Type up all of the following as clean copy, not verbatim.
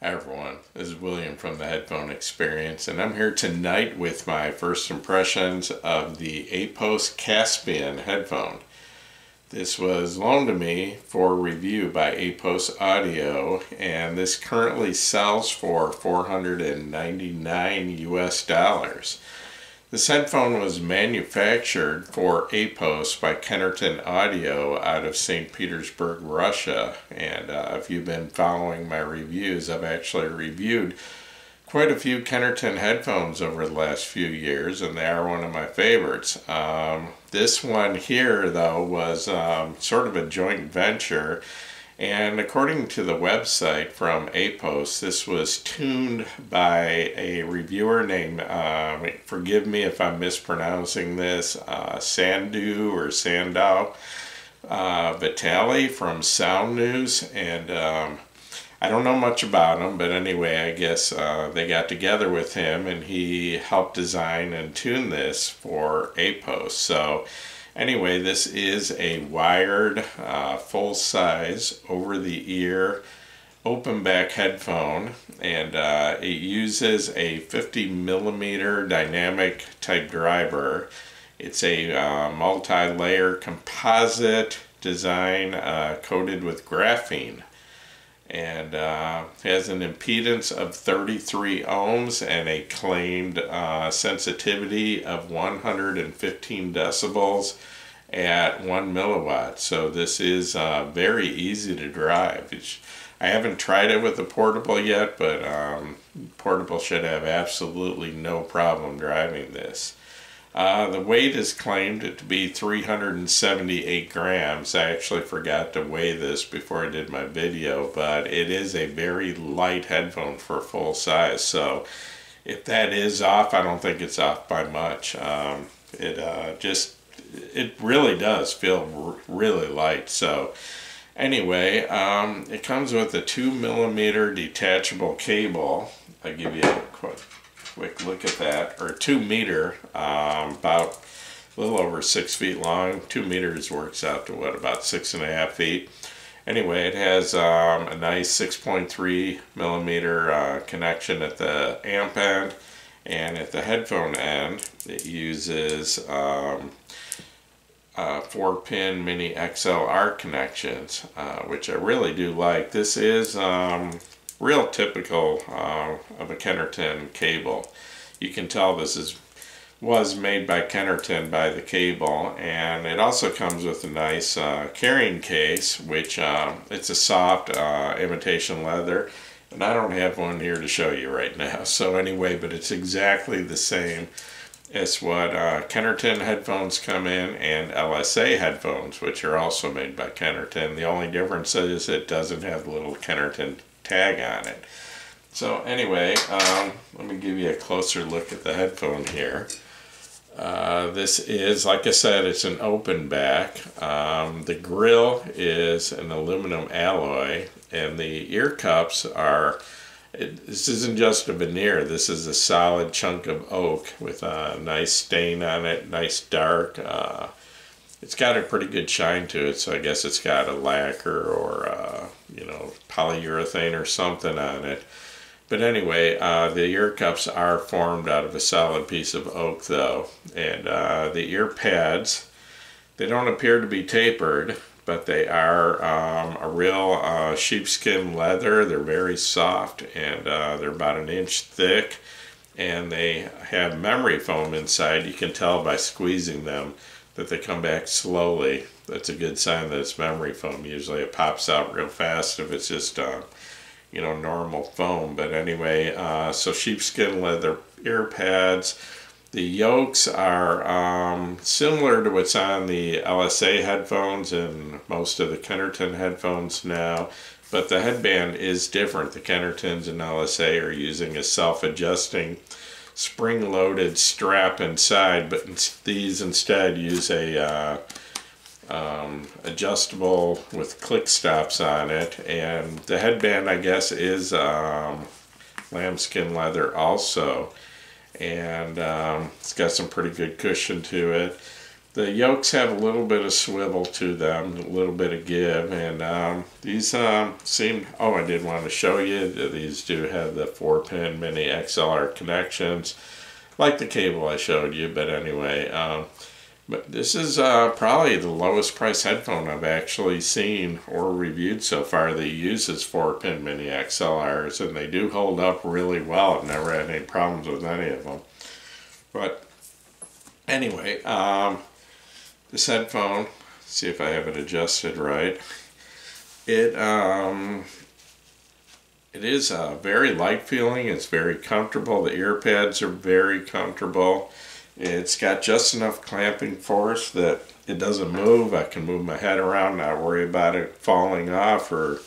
Hi everyone, this is William from the Headphone Experience, and I'm here tonight with my first impressions of the Apos Caspian Headphone. This was loaned to me for review by Apos Audio, and this currently sells for $499 US. This headphone was manufactured for Apos by Kennerton Audio out of St. Petersburg, Russia. And if you've been following my reviews, I've actually reviewed quite a few Kennerton headphones over the last few years, and they are one of my favorites. This one here, though, was sort of a joint venture. And according to the website from Apos, this was tuned by a reviewer named, forgive me if I'm mispronouncing this, Sandow Vitali from Sound News. And I don't know much about him, but anyway, I guess they got together with him and he helped design and tune this for Apos. So anyway, this is a wired, full-size, over-the-ear, open-back headphone, and it uses a 50mm dynamic type driver. It's a multi-layer composite design coated with graphene, and has an impedance of 33 ohms and a claimed sensitivity of 115 decibels at 1 milliwatt. So this is very easy to drive. I haven't tried it with the portable yet, but portable should have absolutely no problem driving this. The weight is claimed to be 378 grams. I actually forgot to weigh this before I did my video, but it is a very light headphone for full size. So if that is off, I don't think it's off by much. It really does feel really light. So anyway, it comes with a 2mm detachable cable. I'll give you a quick look at that, or 2 meter, about a little over 6 feet long. 2 meters works out to what, about 6.5 feet. Anyway, it has a nice 6.3mm connection at the amp end, and at the headphone end it uses 4-pin mini XLR connections, which I really do like. This is real typical of a Kennerton cable. You can tell this was made by Kennerton by the cable, and it also comes with a nice carrying case, which it's a soft imitation leather, and I don't have one here to show you right now. So anyway, but it's exactly the same as what Kennerton headphones come in, and LSA headphones, which are also made by Kennerton. The only difference is it doesn't have the little Kennerton tag on it. So anyway, let me give you a closer look at the headphone here. This is, like I said, it's an open back. The grill is an aluminum alloy, and the ear cups are, this isn't just a veneer, this is a solid chunk of oak with a nice stain on it, nice dark. It's got a pretty good shine to it, so I guess it's got a lacquer or polyurethane or something on it. But anyway, the ear cups are formed out of a solid piece of oak though. And the ear pads, they don't appear to be tapered, but they are a real sheepskin leather. They're very soft, and they're about 1 inch thick, and they have memory foam inside. You can tell by squeezing them that they come back slowly. That's a good sign that it's memory foam. Usually it pops out real fast if it's just normal foam. But anyway, so sheepskin leather ear pads. The yokes are similar to what's on the LSA headphones and most of the Kennerton headphones now, but the headband is different. The Kennertons and LSA are using a self-adjusting spring-loaded strap inside, but these instead use a adjustable with click stops on it. And the headband, I guess, is lambskin leather also, and it's got some pretty good cushion to it. The yokes have a little bit of swivel to them, a little bit of give, and these seem, oh, I did want to show you that these do have the 4-pin mini XLR connections, like the cable I showed you, but anyway, but this is probably the lowest price headphone I've actually seen or reviewed so far that uses 4-pin mini XLRs, and they do hold up really well. I've never had any problems with any of them. But anyway, this headphone, see if I have it adjusted right. It is very light feeling. It's very comfortable. The ear pads are very comfortable. It's got just enough clamping force that it doesn't move. I can move my head around, not worry about it falling off or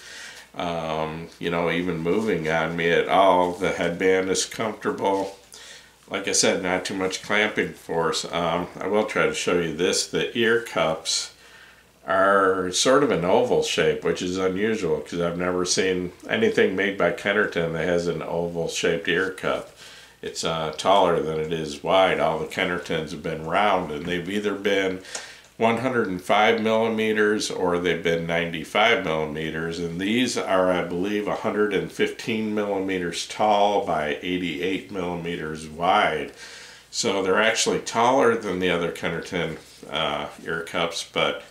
you know, even moving on me at all. The headband is comfortable. Like I said, not too much clamping force. I will try to show you this. The ear cups are sort of an oval shape, which is unusual because I've never seen anything made by Kennerton that has an oval shaped ear cup. It's taller than it is wide. All the Kennertons have been round, and they've either been 105 millimeters or they've been 95 millimeters, and these are, I believe, 115 millimeters tall by 88 millimeters wide. So they're actually taller than the other Kennerton ear cups, but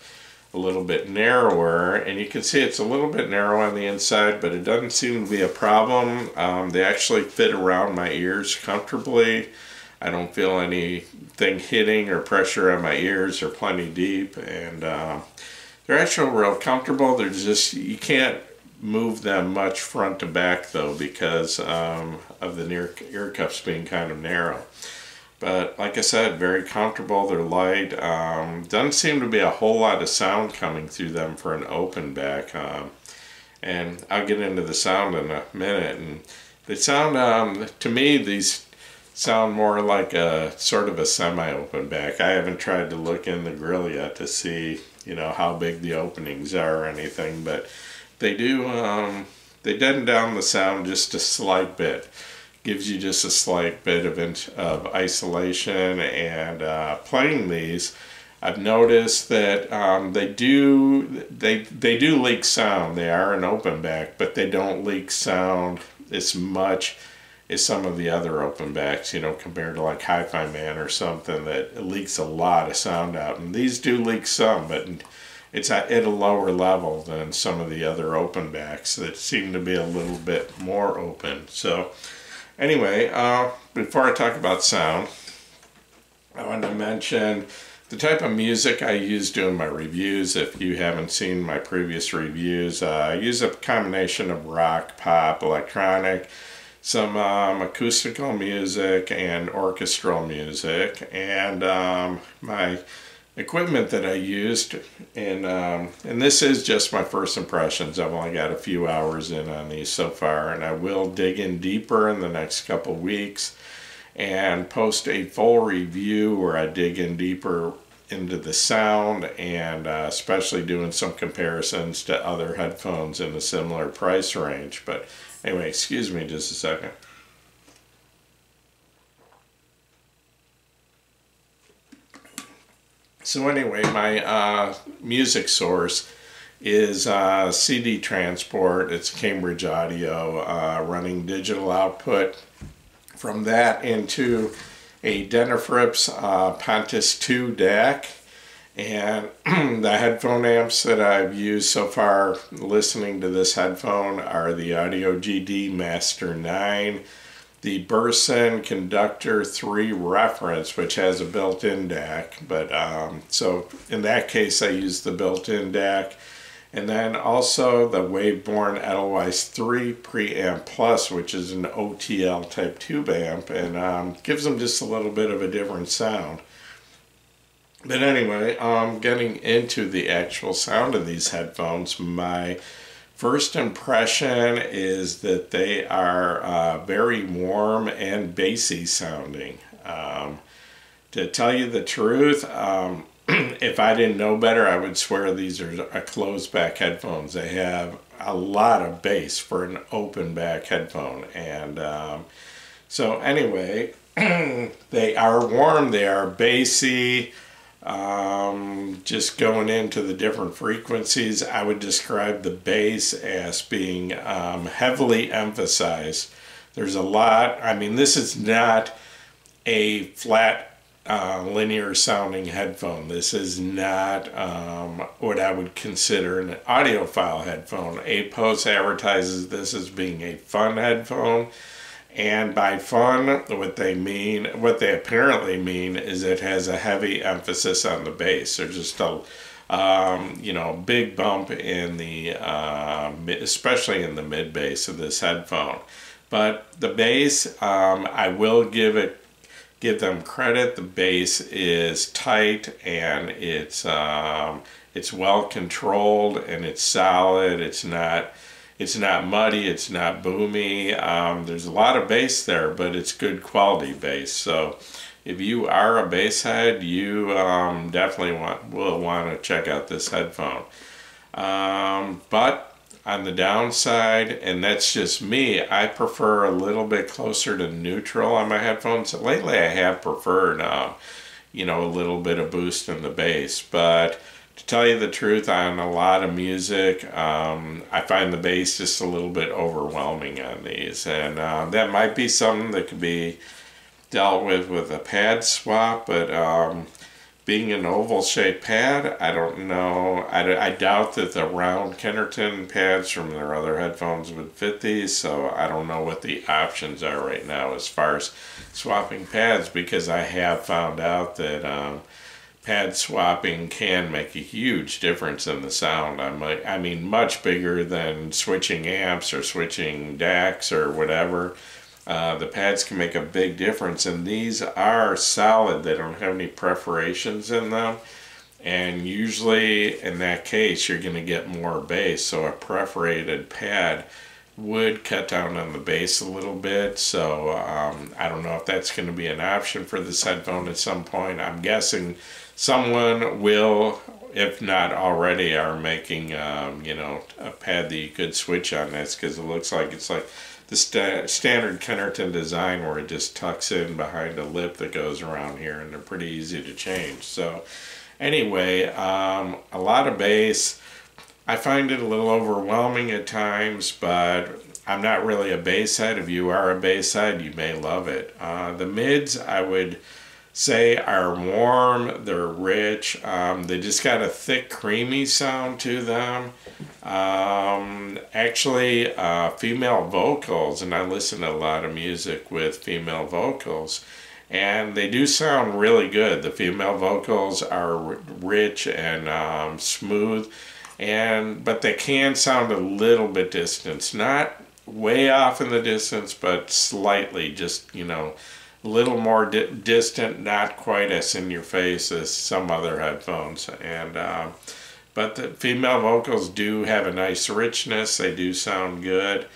a little bit narrower, and you can see it's a little bit narrow on the inside, but it doesn't seem to be a problem. They actually fit around my ears comfortably. I don't feel anything hitting or pressure on my ears. They're plenty deep, and they're actually real comfortable. They're just, you can't move them much front to back though because of the ear cups being kind of narrow. But like I said, very comfortable. They're light. Doesn't seem to be a whole lot of sound coming through them for an open back. And I'll get into the sound in a minute. And they sound, to me, these sound more like a sort of a semi-open back. I haven't tried to look in the grill yet to see, you know, how big the openings are or anything, but they do, they deaden down the sound just a slight bit. Gives you just a slight bit of isolation, and playing these, I've noticed that they do leak sound. They are an open back, but they don't leak sound as much as some of the other open backs, you know, compared to like Hi-Fi Man or something that leaks a lot of sound out. And these do leak some, but it's at a lower level than some of the other open backs that seem to be a little bit more open. So anyway, before I talk about sound, I want to mention the type of music I use doing my reviews. If you haven't seen my previous reviews, I use a combination of rock, pop, electronic, some acoustical music, and orchestral music. And my equipment that I used, and this is just my first impressions. I've only got a few hours in on these so far, and I will dig in deeper in the next couple weeks and post a full review where I dig in deeper into the sound, and especially doing some comparisons to other headphones in a similar price range. But anyway, excuse me just a second. So anyway, my music source is CD transport. It's Cambridge Audio, running digital output from that into a Denafrips Pontus 2 DAC. And the headphone amps that I've used so far listening to this headphone are the Audio GD Master 9, the Burson Conductor 3 Reference, which has a built-in DAC, but so in that case I use the built-in DAC, and then also the Waveborn Edelweiss 3 Preamp Plus, which is an OTL type tube amp, and gives them just a little bit of a different sound. But anyway, getting into the actual sound of these headphones, my first impression is that they are very warm and bassy sounding. To tell you the truth, if I didn't know better, I would swear these are a closed back headphones. They have a lot of bass for an open back headphone. And so anyway, they are warm, they are bassy. Just going into the different frequencies, I would describe the bass as being heavily emphasized. There's a lot, I mean, this is not a flat linear sounding headphone. This is not what I would consider an audiophile headphone. Apos advertises this as being a fun headphone, and by fun, what they apparently mean is it has a heavy emphasis on the bass. There's just a big bump in the especially in the mid bass of this headphone. But the bass, I will give them credit. The bass is tight, and it's well controlled, and it's solid. It's not muddy, it's not boomy. There's a lot of bass there, but it's good quality bass. So if you are a bass head, you definitely will want to check out this headphone. But on the downside, and that's just me, I prefer a little bit closer to neutral on my headphones. Lately I have preferred a little bit of boost in the bass, but to tell you the truth, on a lot of music, I find the bass just a little bit overwhelming on these, and that might be something that could be dealt with a pad swap, but being an oval-shaped pad, I don't know. I doubt that the round Kennerton pads from their other headphones would fit these, so I don't know what the options are right now as far as swapping pads, because I have found out that pad swapping can make a huge difference in the sound. I mean, much bigger than switching amps or switching DACs or whatever. The pads can make a big difference, and these are solid. They don't have any perforations in them, and usually in that case you're going to get more bass, so a perforated pad would cut down on the bass a little bit. So I don't know if that's going to be an option for this headphone at some point. I'm guessing someone will, if not already, are making a pad that you could switch on this, because it looks like it's like the standard Kennerton design where it just tucks in behind a lip that goes around here, and they're pretty easy to change. So anyway, a lot of bass. I find it a little overwhelming at times, but I'm not really a bass head. If you are a bass head, you may love it. The mids, I would say, are warm, they're rich, they just got a thick, creamy sound to them. Actually, female vocals, and I listen to a lot of music with female vocals, and they do sound really good. The female vocals are rich and smooth, but they can sound a little bit distant. Not way off in the distance, but slightly, just, a little more distant, not quite as in your face as some other headphones. And but the female vocals do have a nice richness. They do sound good.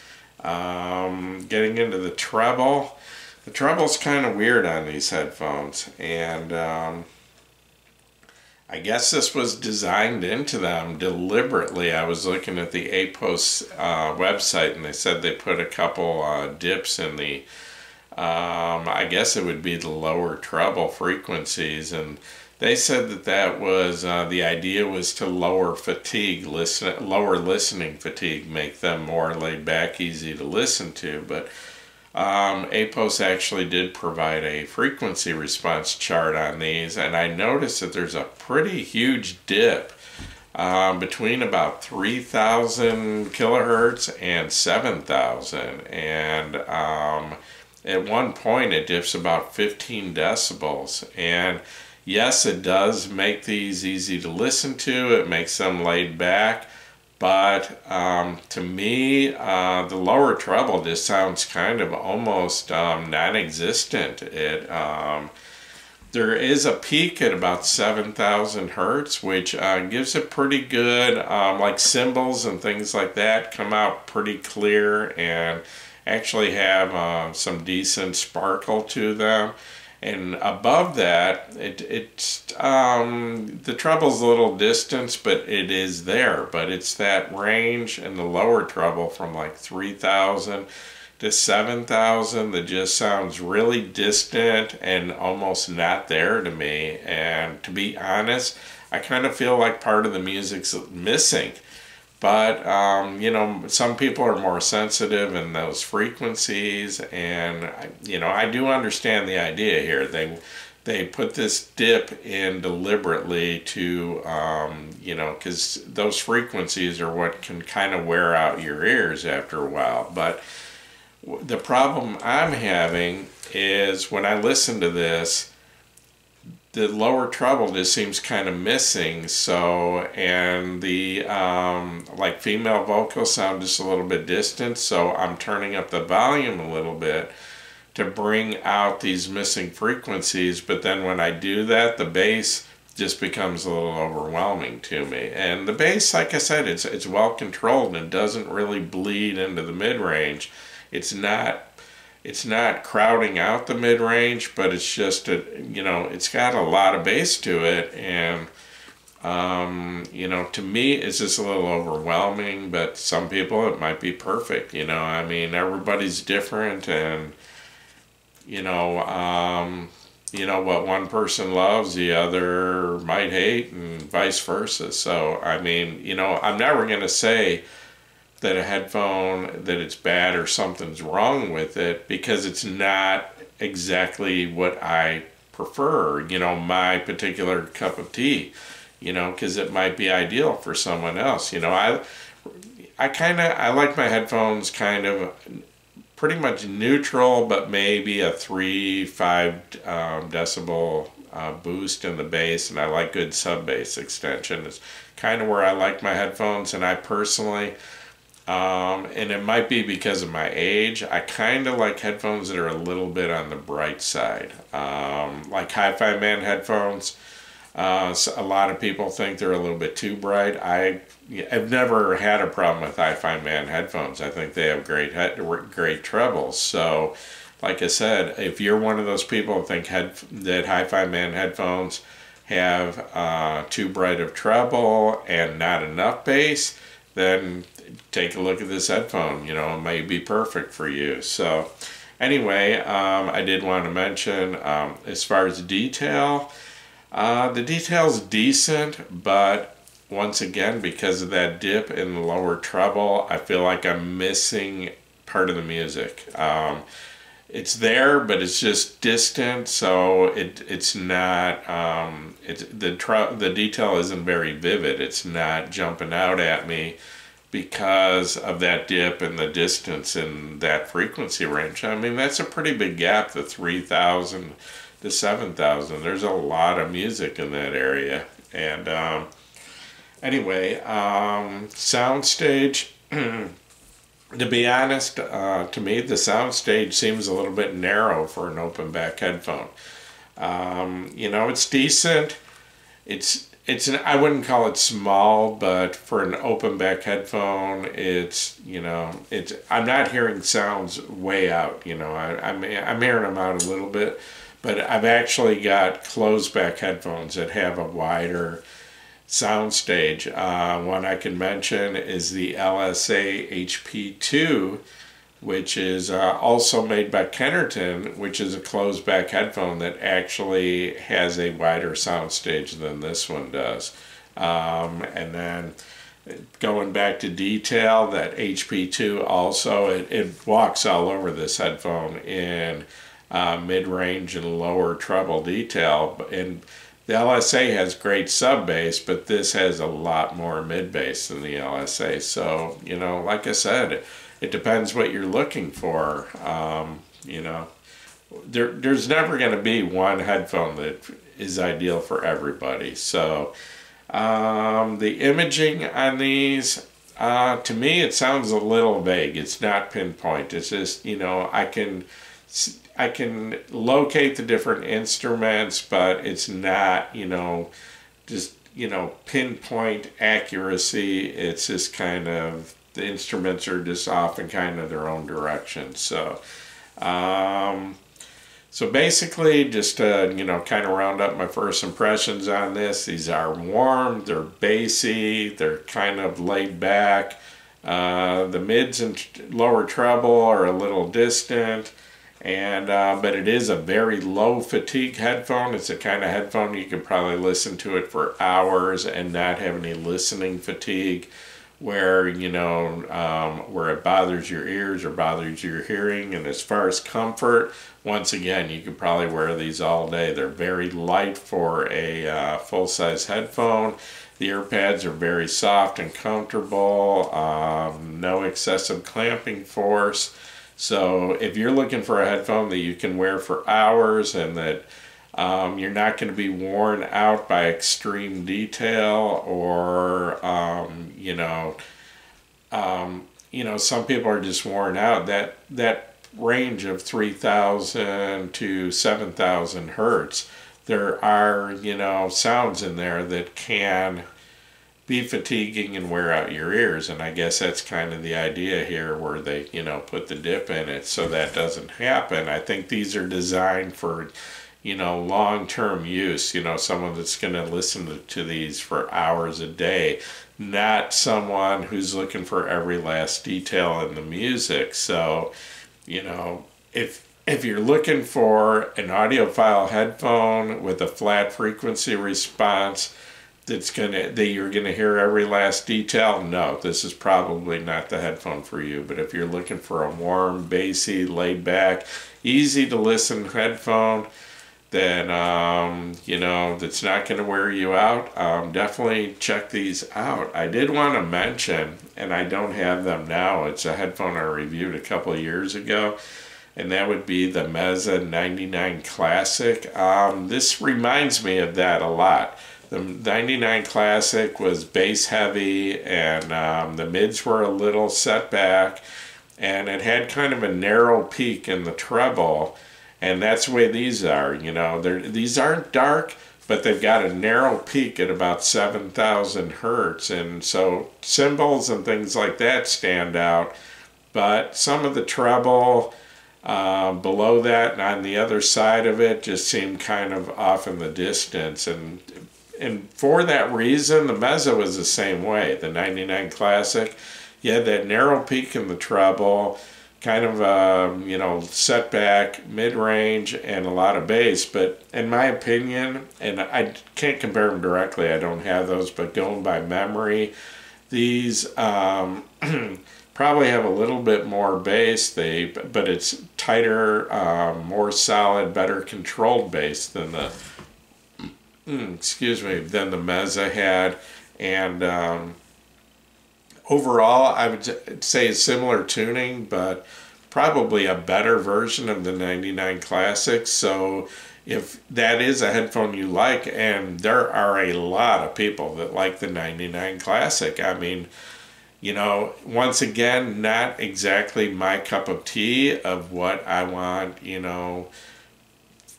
Getting into the treble. The treble's kind of weird on these headphones, and I guess this was designed into them deliberately. I was looking at the Apos website, and they said they put a couple dips in the I guess it would be the lower treble frequencies, and they said that was the idea was to lower fatigue, lower listening fatigue, make them more laid back, easy to listen to. But Apos actually did provide a frequency response chart on these, and I noticed that there's a pretty huge dip between about 3,000 kilohertz and 7,000, and at one point it dips about 15 decibels. And yes, it does make these easy to listen to. It makes them laid back. But to me, the lower treble just sounds kind of almost non-existent. There is a peak at about 7,000 hertz, which gives it pretty good, like cymbals and things like that come out pretty clear and actually have some decent sparkle to them. And above that, the treble's a little distance, but it is there. But it's that range in the lower treble from like 3,000 to 7,000 that just sounds really distant and almost not there to me. And to be honest, I kind of feel like part of the music's missing. But, you know, some people are more sensitive in those frequencies, and, you know, I do understand the idea here. They put this dip in deliberately to, you know, because those frequencies are what can kind of wear out your ears after a while. But the problem I'm having is when I listen to this, the lower treble just seems kind of missing. So, and the like female vocals sound just a little bit distant. So I'm turning up the volume a little bit to bring out these missing frequencies. But then when I do that, the bass just becomes a little overwhelming to me. And the bass, like I said, it's well controlled and doesn't really bleed into the mid-range. It's not crowding out the mid-range, but it's just, you know, it's got a lot of bass to it, and, you know, to me, it's just a little overwhelming, but some people, it might be perfect, you know, I mean, everybody's different, and, you know, what one person loves, the other might hate, and vice versa. So, I mean, you know, I'm never going to say that a headphone, that it's bad or something's wrong with it, because it's not exactly what I prefer, you know, my particular cup of tea, you know, because it might be ideal for someone else. You know, I like my headphones kind of pretty much neutral, but maybe a 3-5 decibel boost in the bass, and I like good sub bass extension. It's kind of where I like my headphones, and I personally, and it might be because of my age, I kind of like headphones that are a little bit on the bright side. Like Hi-Fi Man headphones, so a lot of people think they're a little bit too bright. I've never had a problem with Hi-Fi Man headphones. I think they have great trebles. So, like I said, if you're one of those people who think that Hi-Fi Man headphones have too bright of treble and not enough bass, then take a look at this headphone. You know, it may be perfect for you. So anyway, I did want to mention, as far as detail, the detail's decent, but once again, because of that dip in the lower treble, I feel like I'm missing part of the music. It's there, but it's just distant, so it's not, the detail isn't very vivid. It's not jumping out at me because of that dip and the distance in that frequency range. I mean, that's a pretty big gap, the 3,000 to 7,000. There's a lot of music in that area. And anyway, Soundstage, to be honest, to me, the Soundstage seems a little bit narrow for an open back headphone. You know, it's decent. I wouldn't call it small, but for an open back headphone, you know, I'm not hearing sounds way out, you know, I'm hearing them out a little bit, but I've actually got closed back headphones that have a wider soundstage. One I can mention is the LSA HP2, which is also made by Kennerton, which is a closed back headphone that actually has a wider soundstage than this one does. And then going back to detail, that HP2 also, it walks all over this headphone in mid-range and lower treble detail. And the LSA has great sub bass, but this has a lot more mid bass than the LSA. So, you know, like I said, it depends what you're looking for. You know, there's never going to be one headphone that is ideal for everybody. So the imaging on these, to me, it sounds a little vague. It's not pinpoint. It's just, you know, I can locate the different instruments, but it's not, you know, just, you know, pinpoint accuracy. It's just kind of, the instruments are just off in kind of their own direction. So, so basically, just to, you know, kind of round up my first impressions on this, these are warm, they're bassy, they're kind of laid back. The mids and lower treble are a little distant, and but it is a very low fatigue headphone. It's a kind of headphone you could probably listen to it for hours and not have any listening fatigue, where where it bothers your ears or bothers your hearing. And as far as comfort, once again, you could probably wear these all day. They're very light for a full-size headphone. The ear pads are very soft and comfortable, no excessive clamping force. So if you're looking for a headphone that you can wear for hours and that you're not going to be worn out by extreme detail, or some people are just worn out. That range of 3,000 to 7,000 hertz, there are sounds in there that can be fatiguing and wear out your ears, and I guess that's kind of the idea here, where they put the dip in it so that doesn't happen. I think these are designed for long-term use, someone that's going to listen to these for hours a day, not someone who's looking for every last detail in the music. So if you're looking for an audiophile headphone with a flat frequency response that you're gonna hear every last detail, no, this is probably not the headphone for you. But if you're looking for a warm, bassy, laid back, easy to listen headphone, then that's not going to wear you out, definitely check these out. I did want to mention, and I don't have them now, it's a headphone I reviewed a couple of years ago, and that would be the Meza 99 Classic. This reminds me of that a lot. The 99 Classic was bass heavy, and the mids were a little set back, and it had kind of a narrow peak in the treble. And that's the way these are, these aren't dark, but they've got a narrow peak at about 7,000 hertz. And so cymbals and things like that stand out. But some of the treble below that and on the other side of it just seem kind of off in the distance. And for that reason, the Meza was the same way. The 99 Classic, you had that narrow peak in the treble, kind of set back, mid-range, and a lot of bass. But in my opinion, and I can't compare them directly, I don't have those, but going by memory, these probably have a little bit more bass, but it's tighter, more solid, better controlled bass than the than the Meza had. And overall, I would say similar tuning, but probably a better version of the 99 Classic. So if that is a headphone you like, and there are a lot of people that like the 99 Classic. I mean, once again, not exactly my cup of tea of what I want,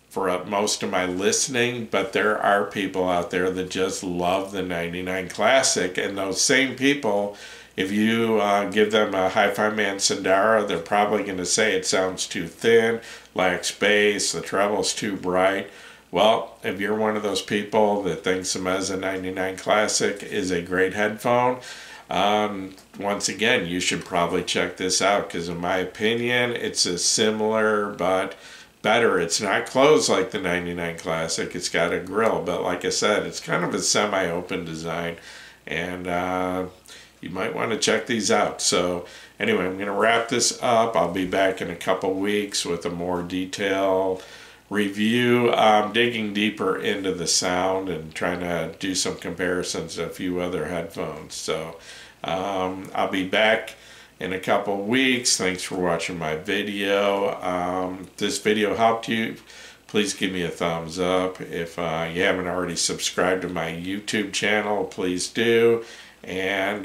for most of my listening, but there are people out there that just love the 99 Classic, and those same people, if you give them a Hi-Fi Man Sandara, they're probably going to say it sounds too thin, lacks bass, the treble's too bright. Well, if you're one of those people that thinks the Meza 99 Classic is a great headphone, once again, you should probably check this out, because in my opinion, it's a similar but better. It's not closed like the 99 Classic. It's got a grill, but like I said, it's kind of a semi-open design, and you might want to check these out. So anyway, I'm going to wrap this up. I'll be back in a couple weeks with a more detailed review, digging deeper into the sound and trying to do some comparisons to a few other headphones. So I'll be back in a couple weeks. Thanks for watching my video. If this video helped you, please give me a thumbs up. If you haven't already subscribed to my YouTube channel, please do. And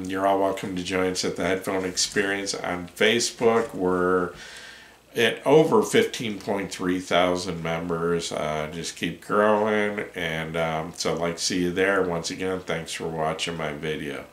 you're all welcome to join us at the Headphone Experience on Facebook. We're at over 15.3 thousand members. Just keep growing, and so I'd like to see you there. Once again, thanks for watching my video.